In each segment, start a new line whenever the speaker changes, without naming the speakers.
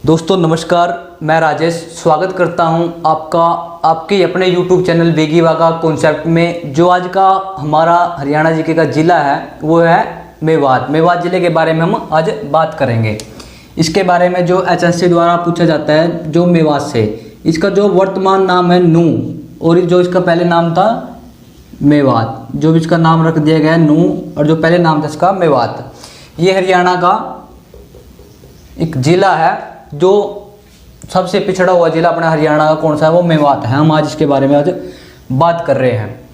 दोस्तों नमस्कार, मैं राजेश स्वागत करता हूं आपका आपके अपने YouTube चैनल वेगी वागा कॉन्सेप्ट में। जो आज का हमारा हरियाणा जीके का ज़िला है वो है मेवात। मेवात ज़िले के बारे में हम आज बात करेंगे। इसके बारे में जो HSC द्वारा पूछा जाता है, जो मेवात से इसका जो वर्तमान नाम है नू, और जो इसका पहले नाम था मेवात, जो भी इसका नाम रख दिया गया है नू, और जो पहले नाम था इसका मेवात। ये हरियाणा का एक ज़िला है जो सबसे पिछड़ा हुआ जिला अपना हरियाणा का कौन सा है, वो मेवात है। हम आज इसके बारे में आज बात कर रहे हैं।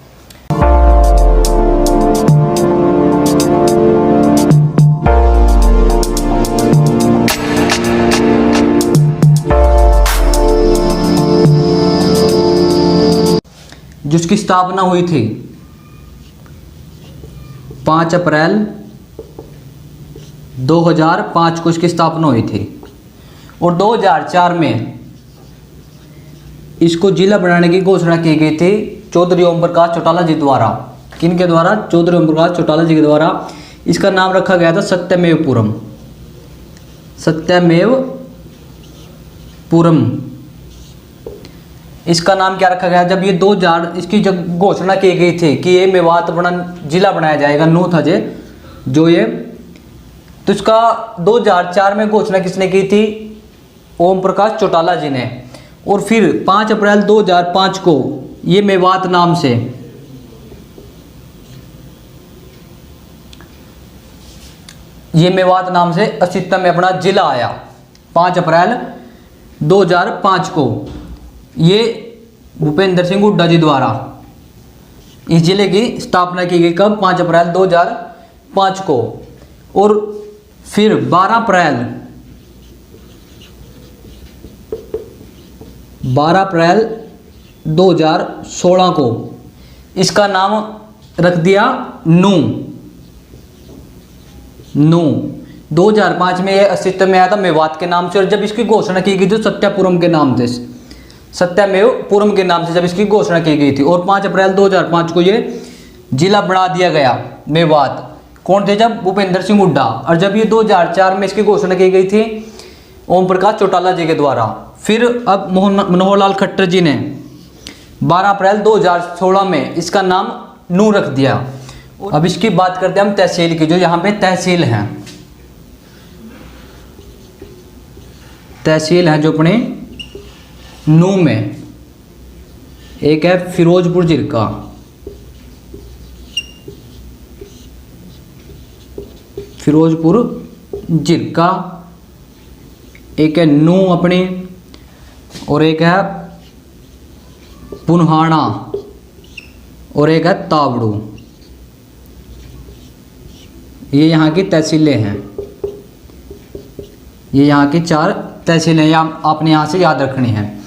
जिसकी स्थापना हुई थी 5 अप्रैल 2005 को इसकी स्थापना हुई थी, और 2004 में इसको जिला बनाने की घोषणा की गई थी चौधरी ओम प्रकाश चौटाला जी द्वारा। किनके द्वारा? चौधरी ओम प्रकाश चौटाला जी के द्वारा इसका नाम रखा गया था सत्यमेवपुरम। सत्यमेवपुरम इसका नाम क्या रखा गया? जब ये 2000 इसकी जब घोषणा की गई थी कि ये मेवात जिला बनाया जाएगा, नू था जो ये, तो इसका 2004 में घोषणा किसने की थी? ओम प्रकाश चौटाला जी ने। और फिर 5 अप्रैल 2005 को ये मेवात नाम से अस्तित्व में अपना जिला आया। 5 अप्रैल 2005 को ये भूपेंद्र सिंह हुड्डा जी द्वारा इस जिले की स्थापना की गई। कब? 5 अप्रैल 2005 को। और फिर 12 अप्रैल 2016 को इसका नाम रख दिया नू। 2005 में यह अस्तित्व में आया था मेवात के नाम से, और जब इसकी घोषणा की गई थी सत्यापुरम के नाम से, सत्यमेवपुरम के नाम से जब इसकी घोषणा की गई थी, और 5 अप्रैल 2005 को ये जिला बना दिया गया मेवात। कौन थे? जब भूपेंद्र सिंह हुड्डा। और जब ये 2004 में इसकी घोषणा की गई थी ओम प्रकाश चौटाला जी के द्वारा। फिर अब मनोहर लाल खट्टर जी ने 12 अप्रैल 2016 में इसका नाम नू रख दिया। अब इसकी बात करते हैं हम तहसील की। जो यहाँ पे तहसील हैं जो अपने नू में, एक है फिरोजपुर जिरका, एक है नू अपनी, और एक है पुन्हाना, और एक है तावड़ू। ये यहाँ की तहसीलें हैं। ये यहाँ की 4 तहसीलें आपने यहाँ से याद रखनी है।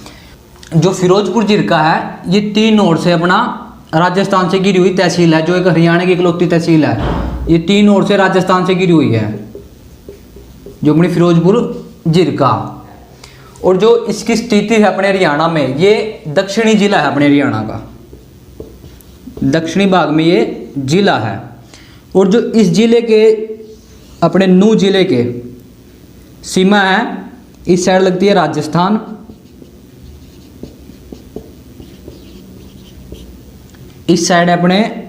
जो फिरोजपुर जिरका है ये 3 ओर से अपना राजस्थान से घिरी हुई तहसील है। जो एक हरियाणा की इकलौती तहसील है, ये 3 ओर से राजस्थान से घिरी हुई है, जो अपनी फिरोजपुर जिरका। और जो इसकी स्थिति है अपने हरियाणा में, ये दक्षिणी जिला है अपने हरियाणा का, दक्षिणी भाग में ये जिला है। और जो इस जिले के अपने नू जिले के सीमा है, इस साइड लगती है राजस्थान, इस साइड है अपने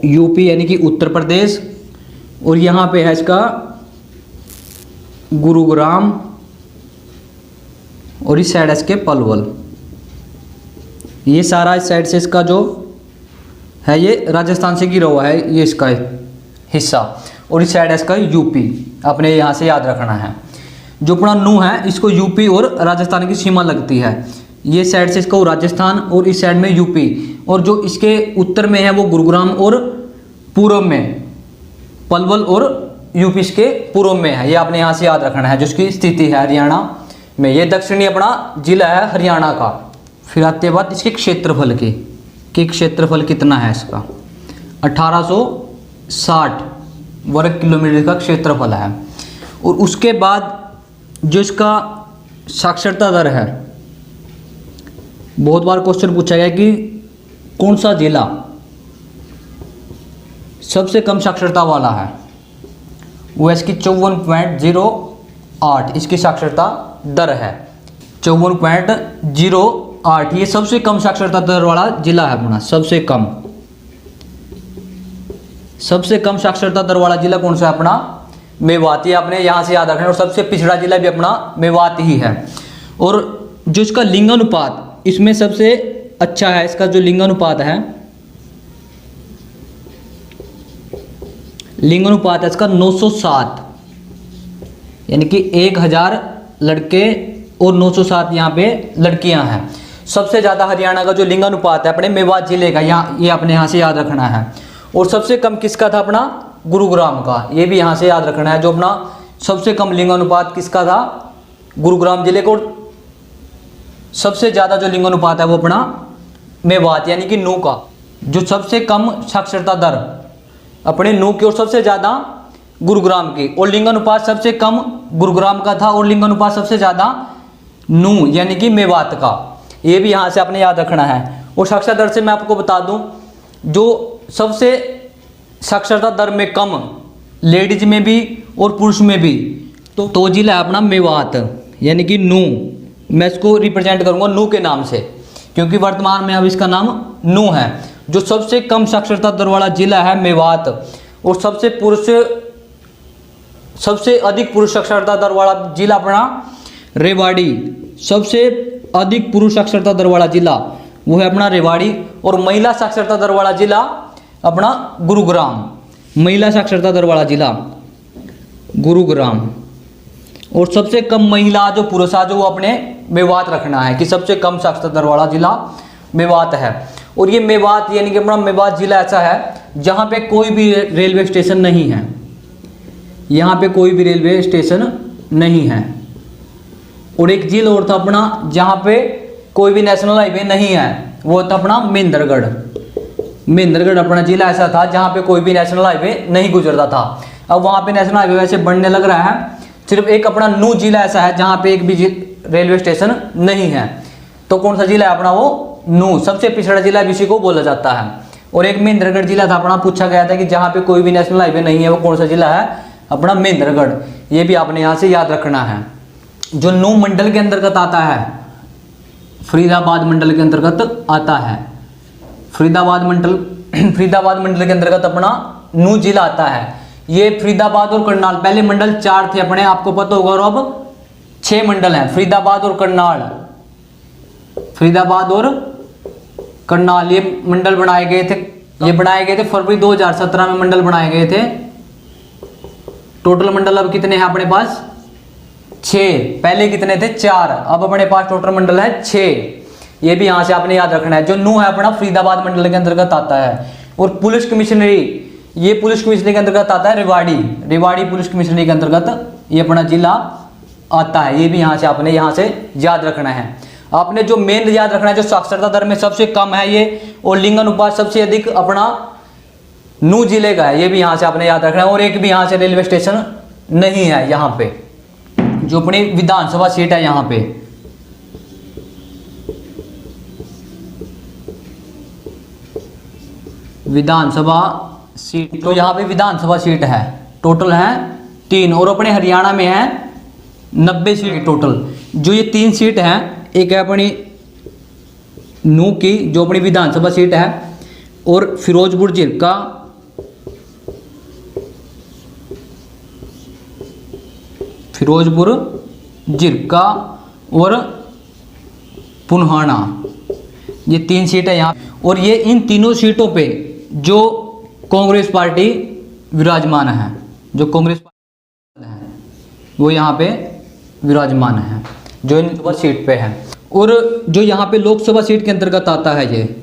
यूपी यानी कि उत्तर प्रदेश, और यहाँ पे है इसका गुरुग्राम, और इस साइड है इसके पलवल। ये सारा इस साइड से इसका जो है ये राजस्थान से घिरा हुआ है, ये इसका हिस्सा, और इस साइड है इसका यूपी। अपने यहाँ से याद रखना है। जो अपना नू है इसको यूपी और राजस्थान की सीमा लगती है। ये साइड से इसको राजस्थान, और इस साइड में यूपी, और जो इसके उत्तर में है वो गुरुग्राम, और पूर्व में पलवल, और यूपी इसके पूर्व में है। ये आपने यहाँ से याद रखना है जिसकी स्थिति है हरियाणा में। ये दक्षिणी अपना जिला है हरियाणा का। फिर आते हैं बात इसके क्षेत्रफल की, कि क्षेत्रफल कितना है इसका? 1860 वर्ग किलोमीटर का क्षेत्रफल है। और उसके बाद जो इसका साक्षरता दर है, बहुत बार क्वेश्चन पूछा गया कि कौन सा जिला सबसे कम साक्षरता वाला है, वो है इसकी 54.08 इसकी साक्षरता दर है 54.08। ये सबसे कम साक्षरता दर वाला जिला है अपना। सबसे कम साक्षरता दर वाला जिला कौन सा है अपना? मेवात। ये आपने यहाँ से याद रखना है। और सबसे पिछड़ा जिला भी अपना मेवात ही है। और जो इसका लिंगानुपात इसमें सबसे अच्छा है, इसका जो लिंगानुपात है, लिंगानुपात है इसका 907, यानी कि 1000 लड़के और 907 यहाँ पे लड़कियां हैं। सबसे ज़्यादा हरियाणा का जो लिंगानुपात है अपने मेवात जिले का, यहाँ ये अपने यहाँ से याद रखना है। और सबसे कम किसका था? अपना गुरुग्राम का। ये भी यहाँ से याद रखना है। जो अपना सबसे कम लिंगानुपात किसका था? गुरुग्राम जिले को। सबसे ज़्यादा जो लिंगानुपात है वो अपना मेवात यानी कि नू का। जो सबसे कम साक्षरता दर अपने नू की और सबसे ज़्यादा गुरुग्राम की। और लिंगानुपात सबसे कम गुरुग्राम का था और लिंगानुपात सबसे ज़्यादा नू यानी कि मेवात का। ये भी यहाँ से आपने याद रखना है। और साक्षरता दर से मैं आपको बता दूं, जो सबसे साक्षरता दर में कम लेडीज में भी और पुरुष में भी तो जिला है अपना मेवात यानी कि नू। मैं इसको रिप्रेजेंट करूँगा नू के नाम से, क्योंकि वर्तमान में अब इसका नाम नू है। जो सबसे कम साक्षरता दर वाला जिला है मेवात। और सबसे अधिक पुरुष साक्षरता दर वाला जिला अपना रेवाड़ी। सबसे अधिक पुरुष साक्षरता दर वाला जिला वो है अपना रेवाड़ी। और महिला साक्षरता दर वाला जिला अपना गुरुग्राम। महिला साक्षरता दर वाला जिला गुरुग्राम। और सबसे कम महिला जो पुरुष है जो वो अपने मेवात रखना है कि सबसे कम साक्षरता दर वाला जिला मेवात है। और ये मेवात यानी कि अपना मेवात जिला ऐसा है जहाँ पे कोई भी रेलवे स्टेशन नहीं है। यहाँ पे कोई भी रेलवे स्टेशन नहीं है। और एक जिला और था अपना जहाँ पे कोई भी नेशनल हाईवे नहीं है, वो था अपना महेंद्रगढ़। महेंद्रगढ़ अपना जिला ऐसा था जहाँ पे कोई भी नेशनल हाईवे नहीं गुजरता था। अब वहाँ पे नेशनल हाईवे वैसे बनने लग रहा है। सिर्फ एक अपना नू जिला ऐसा है जहाँ पे एक भी रेलवे स्टेशन नहीं है। तो कौन सा जिला है अपना? वो नू। सबसे पिछड़ा जिला भी इसी को बोला जाता है। और एक महेंद्रगढ़ जिला था अपना, पूछा गया था कि जहाँ पे कोई भी नेशनल हाईवे नहीं है वो कौन सा जिला है? अपना महेंद्रगढ़। ये भी आपने यहाँ से याद रखना है। जो नू मंडल के अंतर्गत आता है, फरीदाबाद मंडल के अंतर्गत आता है। फरीदाबाद मंडल के अंतर्गत अपना नू जिला आता है। ये फरीदाबाद और करनाल, पहले मंडल 4 थे अपने, आपको पता होगा। और अब 6 मंडल हैं, फरीदाबाद और करनाल। फरीदाबाद और करनाल ये मंडल बनाए गए थे। ये बनाए गए थे फरवरी 2017 में मंडल बनाए गए थे। टोटल मंडल अब कितने हैं अपने पास? 6। पहले कितने थे? 4। अब अपने पास टोटल मंडल है 6। ये भी यहाँ से आपने याद रखना है। जो नू है अपना फरीदाबाद मंडल के अंतर्गत आता है। और पुलिस कमिश्नरी, ये पुलिस कमिश्नरी के अंतर्गत आता है रेवाड़ी। रेवाड़ी पुलिस कमिश्नरी के अंतर्गत ये अपना जिला आता है। ये भी यहाँ से आपने यहाँ से याद रखना है। आपने जो मेन याद रखना है, जो साक्षरता दर में सबसे कम है ये, और लिंगानुपात सबसे अधिक अपना नू जिले का है। ये भी यहाँ से आपने याद रखना है। और एक भी यहाँ से रेलवे स्टेशन नहीं है यहाँ पे। जो अपनी विधानसभा सीट है यहाँ पे, विधानसभा सीट, तो यहाँ पे विधानसभा सीट है टोटल है 3। और अपने हरियाणा में है 90 सीट टोटल। जो ये 3 सीट हैं, एक है अपनी नू की जो अपनी विधानसभा सीट है, और फिरोजपुर जिरका, और पुन्हाना, ये 3 सीट है यहाँ। और ये इन तीनों सीटों पे जो कांग्रेस पार्टी विराजमान है, जो कांग्रेस पार्टी है वो यहाँ पे विराजमान है, जो इन सीट पे है। और जो यहाँ पे लोकसभा सीट के अंतर्गत आता है, ये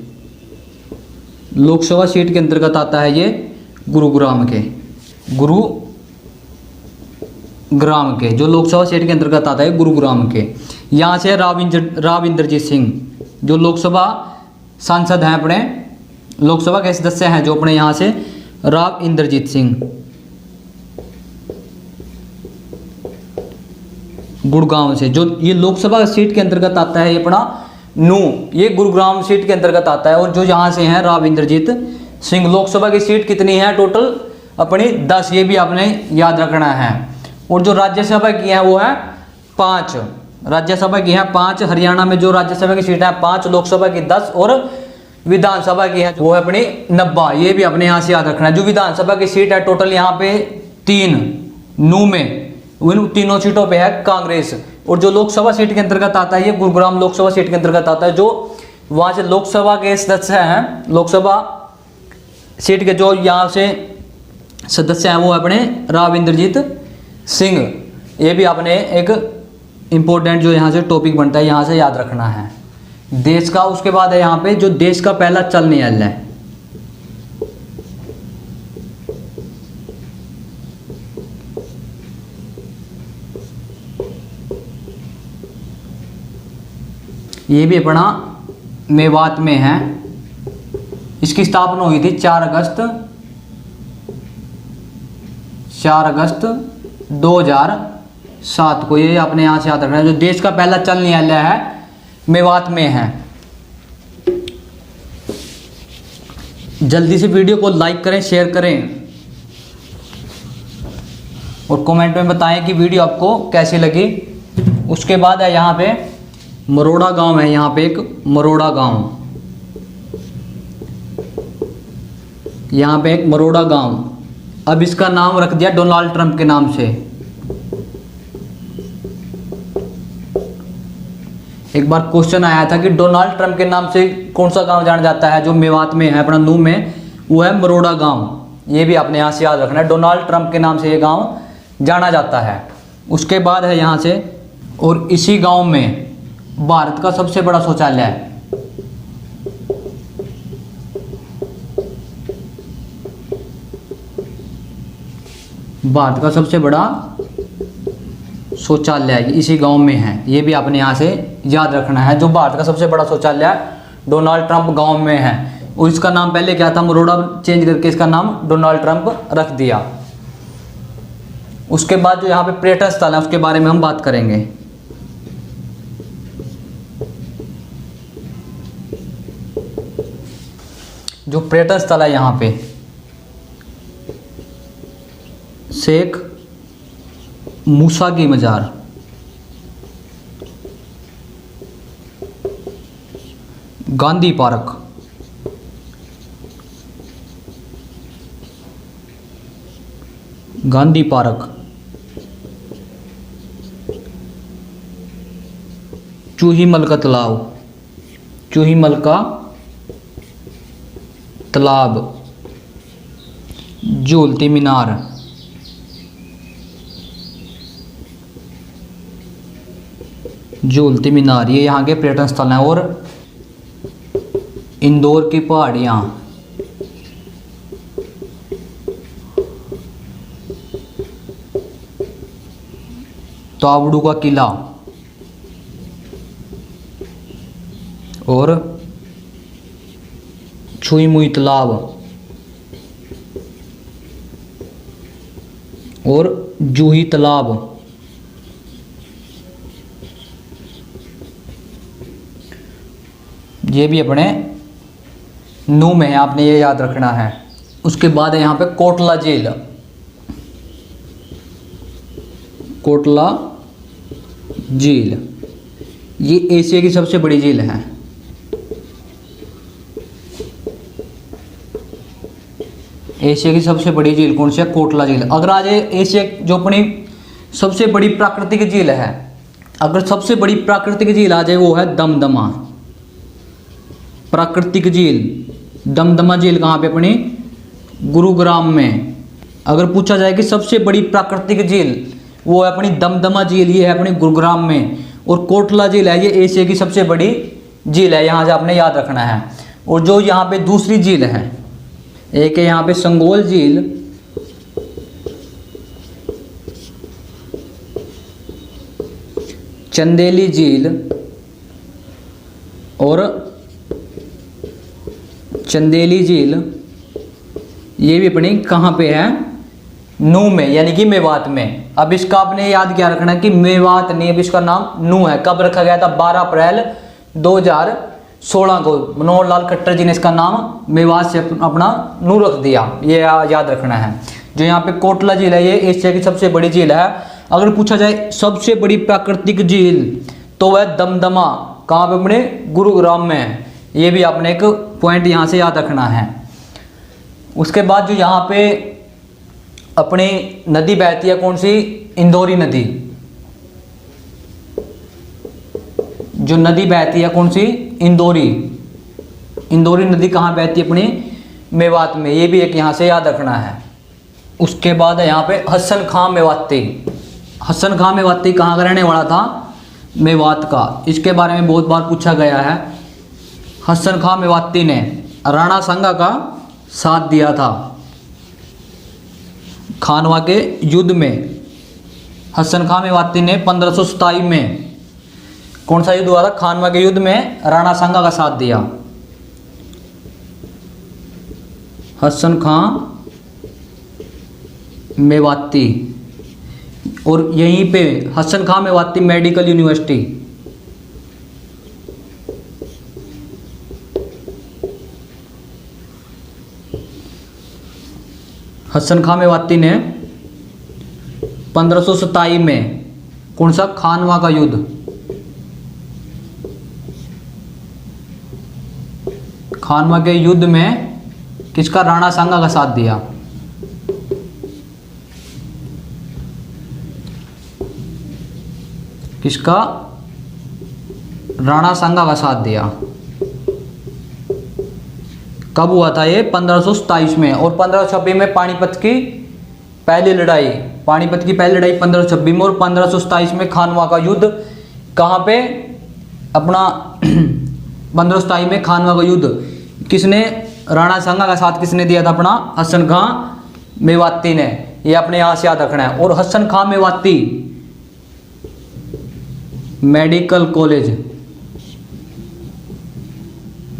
लोकसभा सीट के अंतर्गत आता है ये गुरुग्राम के, जो लोकसभा सीट के अंतर्गत आता है गुरुग्राम के। यहाँ से राव इंद्रजीत सिंह जो लोकसभा सांसद हैं, अपने लोकसभा के सदस्य हैं जो अपने यहाँ से राव इंद्रजीत सिंह गुड़गांव से, जो ये लोकसभा सीट के अंतर्गत आता है। ये अपना नू, ये गुरुग्राम सीट के अंतर्गत आता है। और जो यहाँ से हैं राव इंद्रजीत सिंह। लोकसभा की सीट कितनी है टोटल? अपनी 10। ये भी आपने याद रखना है। और जो राज्यसभा की है वो है 5। राज्यसभा की हैं 5, हरियाणा में जो राज्यसभा की सीटें हैं 5, लोकसभा की 10 और विधानसभा की है वो है अपनी 90। ये भी अपने यहाँ से याद रखना है। जो विधानसभा की सीट है टोटल यहाँ पे 3 नू में, उन तीनों सीटों पे है कांग्रेस। और जो लोकसभा सीट के अंतर्गत आता है ये गुरुग्राम लोकसभा सीट के अंतर्गत आता है। जो वहाँ से लोकसभा के सदस्य हैं, लोकसभा सीट के जो यहाँ से सदस्य हैं वो अपने राव इंद्रजीत सिंह। ये भी आपने एक इम्पोर्टेंट जो यहाँ से टॉपिक बनता है यहाँ से याद रखना है देश का। उसके बाद है यहाँ पे जो देश का पहला जल न्यायालय, ये भी अपना मेवात में है। इसकी स्थापना हुई थी 4 अगस्त 2007 को। ये अपने यहाँ से याद रखना है। जो देश का पहला जल न्यायालय है मेवात में है। जल्दी से वीडियो को लाइक करें, शेयर करें और कमेंट में बताएं कि वीडियो आपको कैसी लगी। उसके बाद है यहाँ पे मरोड़ा गांव है, यहाँ पे एक मरोड़ा गांव, यहाँ पे एक मरोड़ा गांव। अब इसका नाम रख दिया डोनाल्ड ट्रंप के नाम से। एक बार क्वेश्चन आया था कि डोनाल्ड ट्रंप के नाम से कौन सा गांव जाना जाता है जो मेवात में है अपना नू में, वो है मरोड़ा गांव। ये भी आपने यहाँ से याद रखना है, डोनाल्ड ट्रंप के नाम से ये गांव जाना जाता है। उसके बाद है यहाँ से, और इसी गांव में भारत का सबसे बड़ा शौचालय है। भारत का सबसे बड़ा शौचालय इसी गांव में है। ये भी आपने यहाँ से याद रखना है। जो भारत का सबसे बड़ा शौचालय डोनाल्ड ट्रंप गांव में है, और इसका नाम पहले क्या था, मरोड़ा चेंज करके इसका नाम डोनाल्ड ट्रंप रख दिया। उसके बाद जो यहाँ पे पर्यटन स्थल है उसके बारे में हम बात करेंगे। जो पर्यटन स्थल है यहाँ पे शेख मूसा की मजार, गांधी पार्क, गांधी पार्क, चूहीमल का तालाब, चूहीमल का तालाब, झूलती मीनार, झूलती मीनार, ये यहाँ के पर्यटन स्थल हैं। और इंदौर की पहाड़ियाँ, तावड़ू का किला और छुई मुई तालाब और जूही तालाब। ये भी अपने नू में है, आपने ये याद रखना है। उसके बाद है यहाँ पे कोटला झील, कोटला झील, ये एशिया की सबसे बड़ी झील है। एशिया की सबसे बड़ी झील कौन सी है, कोटला झील। अगर आज एशिया जो अपनी सबसे बड़ी प्राकृतिक झील है, अगर सबसे बड़ी प्राकृतिक झील आ जाए वो है दमदमा। प्राकृतिक झील दमदमा झील कहाँ पे, अपनी गुरुग्राम में। अगर पूछा जाए कि सबसे बड़ी प्राकृतिक झील, वो है अपनी दमदमा झील, ये है अपनी गुरुग्राम में। और कोटला झील है ये एशिया की सबसे बड़ी झील है, यहाँ से आपने याद रखना है। और जो यहाँ पे दूसरी झील है, एक है यहाँ पे संगोल झील, चंदेली झील और चंदेली झील, ये भी अपनी कहाँ पे है, नू में, यानी कि मेवात में। अब इसका आपने याद क्या रखना है कि मेवात नहीं, अब इसका नाम नू है। कब रखा गया था, 12 अप्रैल 2016 को मनोहर लाल खट्टर जी ने इसका नाम मेवात से अपना नू रख दिया। ये याद रखना है। जो यहाँ पे कोटला झील है ये एशिया की सबसे बड़ी झील है। अगर पूछा जाए सबसे बड़ी प्राकृतिक झील तो वह दमदमा, कहाँ पे अपने गुरुग्राम में है। ये भी आपने एक पॉइंट यहाँ से याद रखना है। उसके बाद जो यहाँ पे अपनी नदी बहती है कौन सी, इंदौरी नदी। जो नदी बहती है कौन सी, इंदौरी। इंदौरी नदी कहाँ बहती है, अपनी मेवात में। ये भी एक यहाँ से याद रखना है। उसके बाद है यहाँ पे हसन खां मेवाती। हसन खां मेवाती कहाँ का रहने वाला था, मेवात का। इसके बारे में बहुत बार पूछा गया है। हसन खां मेवाती ने राणा सांगा का साथ दिया था खानवा के युद्ध में। हसन खां मेवाती ने 1527 में कौन सा युद्ध हुआ था, खानवा के युद्ध में राणा सांगा का साथ दिया। हसन खां मेवाती। और यहीं पे हसन खां मेवाती मेडिकल यूनिवर्सिटी, हसन खां मेवाती ने 1527 में कौन सा, खानवा का युद्ध, खानवा के युद्ध में किसका, राणा सांगा का साथ दिया। किसका, राणा सांगा का साथ दिया। कब हुआ था ये, 1527 में। और 1526 में पानीपत की पहली लड़ाई, पानीपत की पहली लड़ाई 1526 में। और 1527 में खानवा का युद्ध कहाँ पे, अपना 1527 में खानवा का युद्ध किसने, राणा सांगा का साथ किसने दिया था, अपना हसन खां मेवाती ने। ये अपने यहाँ से याद रखना है। और Hasan Khan Mewati medical college,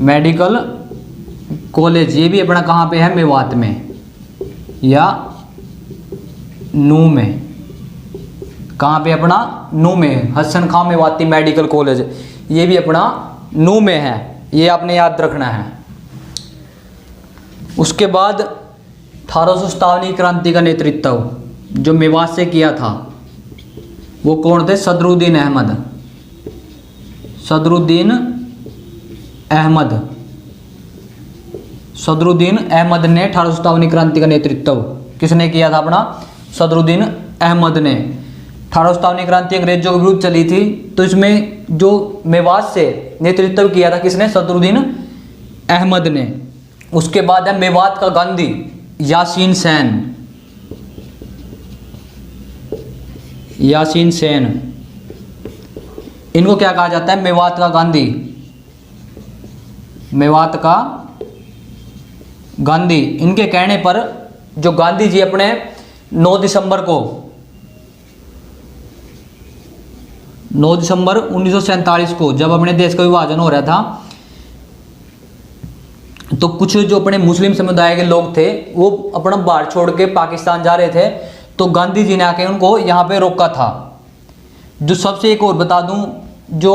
medical college ये भी अपना कहाँ पे है, मेवात में या नू में। कहाँ पे, अपना नू में। हसन खां मेवाती मेडिकल कॉलेज ये भी अपना नू में है। ये आपने याद रखना है। उसके बाद 1857 क्रांति का नेतृत्व जो मेवात से किया था वो कौन थे, सदरुद्दीन अहमद। सदरुद्दीन अहमद, सदरुद्दीन अहमद ने 1857 क्रांति का नेतृत्व किसने किया था, अपना सदरुद्दीन अहमद ने। 1857 क्रांति अंग्रेजों के विरुद्ध चली थी, तो इसमें जो मेवात से नेतृत्व किया था किसने, सदरुद्दीन अहमद ने। उसके बाद है मेवात का गांधी, यासीन सेन। यासीन सेन, इनको क्या कहा जाता है, मेवात का गांधी। मेवात का गांधी। इनके कहने पर जो गांधी जी अपने 9 दिसंबर को 9 दिसंबर 1947 को जब अपने देश का विभाजन हो रहा था, तो कुछ जो अपने मुस्लिम समुदाय के लोग थे वो अपना भारत छोड़ के पाकिस्तान जा रहे थे। तो गांधी जी ने आके उनको यहाँ पे रोका था। जो सबसे एक और बता दूं, जो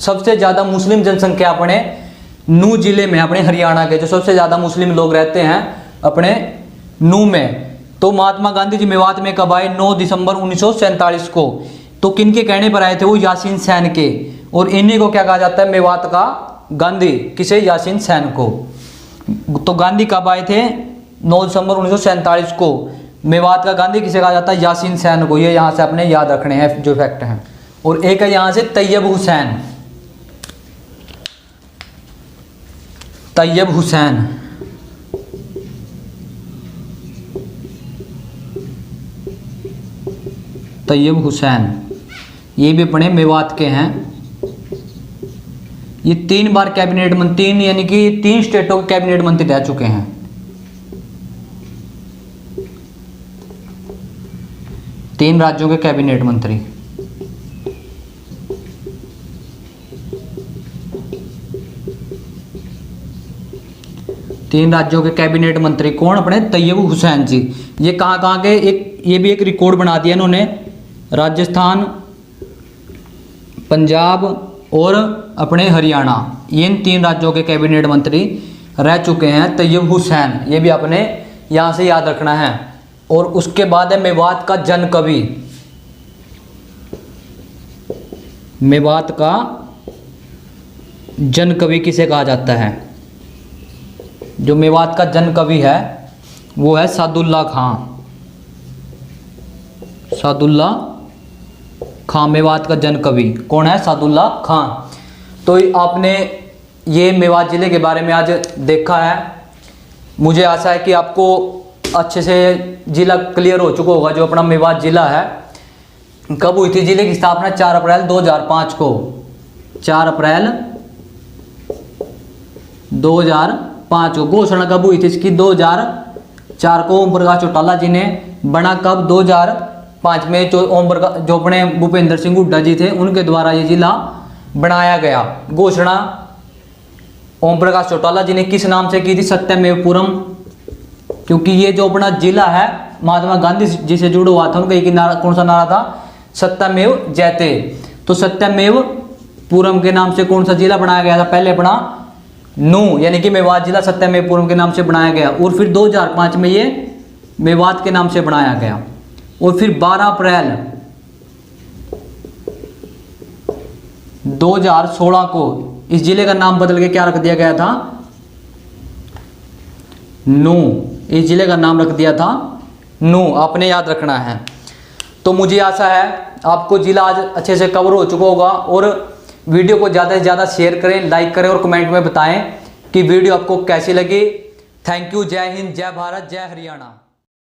सबसे ज़्यादा मुस्लिम जनसंख्या अपने नू जिले में, अपने हरियाणा के जो सबसे ज़्यादा मुस्लिम लोग रहते हैं अपने नू में, तो महात्मा गांधी जी मेवात में कब आए, 9 दिसंबर 1947 को। तो किन के कहने पर आए थे, वो यासीन सेन के। और इन्हीं को क्या कहा जाता है, मेवात का गांधी। किसे, यासीन सेन को। तो गांधी कब आए थे, 9 दिसंबर 1947 को। मेवात का गांधी किसे कहा जाता है, यासीन सेन को। ये यहाँ से अपने याद रखने हैं जो फैक्ट हैं। और एक है यहाँ से तैयब हुसैन। तैयब हुसैन, तैयब हुसैन ये भी अपने मेवात के हैं। ये 3 बार कैबिनेट मंत्री, यानी कि 3 स्टेटों के कैबिनेट मंत्री रह चुके हैं। तीन राज्यों के कैबिनेट मंत्री। तीन राज्यों के कैबिनेट मंत्री कौन, अपने तैयब हुसैन जी। ये कहाँ कहाँ के, एक ये भी एक रिकॉर्ड बना दिया इन्होंने, राजस्थान, पंजाब और अपने हरियाणा, ये इन 3 राज्यों के कैबिनेट मंत्री रह चुके हैं तैयब हुसैन। ये भी अपने यहाँ से याद रखना है। और उसके बाद है मेवात का जन कवि। मेवात का जन कवि किसे कहा जाता है? जो मेवात का जन कवि है वो है सादुल्ला खां। सादुल्ला खां मेवात का जन कवि कौन है? सादुल्ला खां। तो आपने ये मेवात ज़िले के बारे में आज देखा है। मुझे आशा है कि आपको अच्छे से ज़िला क्लियर हो चुका होगा। जो अपना मेवात ज़िला है, कब हुई थी ज़िले की स्थापना? 4 अप्रैल 2005 को। 4 अप्रैल 2005 को घोषणा कब हुई थी इसकी? 2004 को ओम प्रकाश चौटाला जी ने। बना कब? 2005 में। जो अपने भूपेंद्र सिंह हुड्डा जी थे उनके द्वारा ये जिला बनाया गया। घोषणा ओम प्रकाश चौटाला जी ने किस नाम से की थी? सत्यमेवपुरम। क्योंकि ये जो अपना जिला है महात्मा गांधी जी से जुड़ा हुआ था। उनका एक नारा, कौन सा नारा था? सत्यमेव जयते। तो सत्यमेव पुरम के नाम से कौन सा जिला बनाया गया था? पहले अपना नू यानी कि मेवात जिला सत्यमेवपुरम के नाम से बनाया गया, और फिर 2005 में ये मेवात के नाम से बनाया गया। और फिर 12 अप्रैल 2016 को इस जिले का नाम बदल के क्या रख दिया गया था? नू। इस जिले का नाम रख दिया था नू। आपने याद रखना है। तो मुझे आशा है आपको जिला आज अच्छे से कवर हो चुका होगा। और वीडियो को ज़्यादा से ज़्यादा शेयर करें, लाइक करें और कमेंट में बताएं कि वीडियो आपको कैसी लगी। Thank you. जय हिंद, जय भारत, जय हरियाणा।